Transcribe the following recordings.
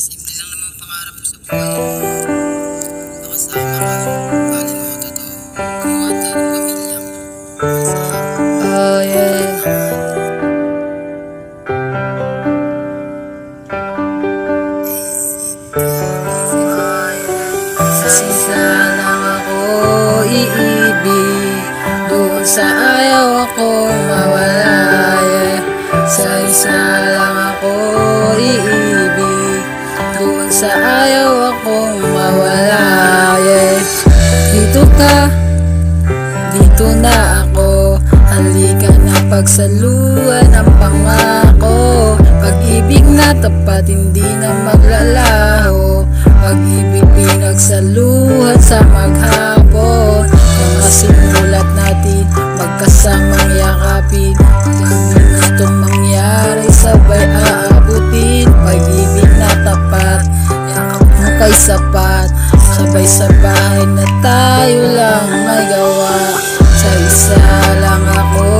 Simple lang naman pangarap mo sa buhay. Nakasama ka, balin mo totoo. Gumawa tayo ng pamilyang masaya. Oh yeah. Sa isa lang ako iibig, doon sa ayaw ako mawala, yeah. Sa isa lang ako iibig, doon sa ayaw ako mawala, yeah. Dito ka, dito na ako, halika na pagsaluhan ang pangako. Pag-ibig na tapat, hindi na maglalaho. Pag-ibig pinagsaluhan sa maghapon. Mga simulat natin, magkasamang yakapin. Ang gustong mangyari, sabay aabutin. Pag-ibig na tapat, yakap mo kay sapat. Sabay sa bahay na tayo lang may gawa. Sa isa lang ako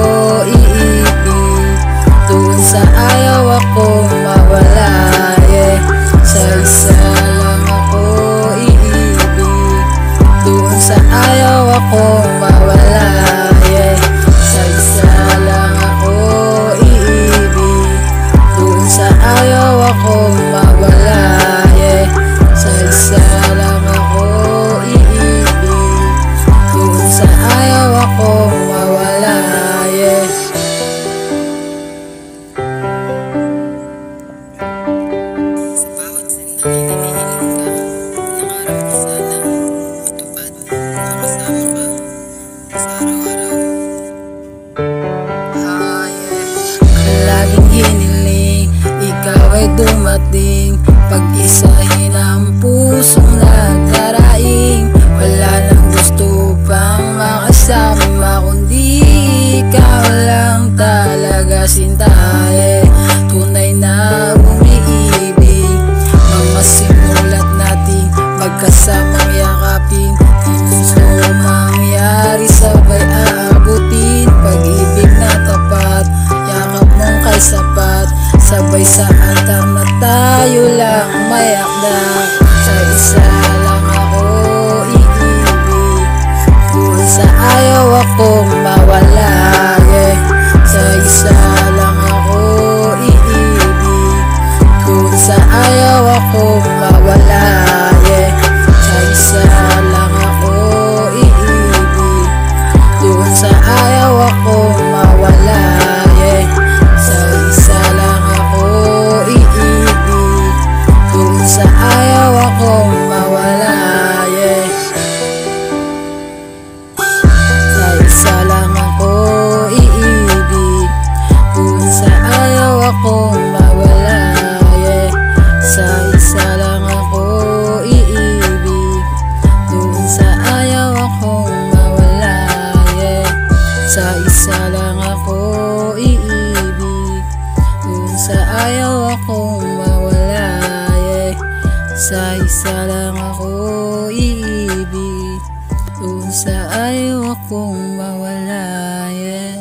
iibig, doon sa ayaw ako mawala, yeah. Sa isa lang ako iibig, doon sa ayaw ako mawala, yeah. Sa isa lang ako iibig, doon sa ayaw ako mawala, yeah. Sa isa lang ako iibig, doon sa ayaw ako mawala, yeah. Sa bawat sandali na may hiling ka, nangarap ko sana matupad. Nakasama ka sa araw-araw. Ah, yeah. Laging hiniling, ikaw ay dumating. Pag-isahin ang pusong nagdaraing. Wala nang gusto pang makasama, kundi ikaw lang talaga sinta, yeah. Tunay na umiibig, mga simulat natin, magkasamang yakapin. Gusto mangyari, sabay aabutin. Pag-ibig na tapat, yakap mong kay sapat. Sabay sa altar na tayo lang may akda. Sa isa lang ako iibig, doon sa ayaw akong mawala, yeah. Sa isa lang ako iibig, doon sa ayaw akong mawala, yeah. Sa isa lang ako iibig, doon sa ayaw akong mawala, yeah. Sa isa lang ako iibig, doon sa ayaw akong mawala, yeah. Sa isa lang ako iibig, doon sa ayaw akong mawala, yeah. Sa isa lang ako iibig, doon sa ayaw akong mawala, yeah. Sa isa lang ako iibig, doon sa ayaw akong mawala, yeah. Sa isa lang ako iibig, doon sa ayaw akong mawala, yeah.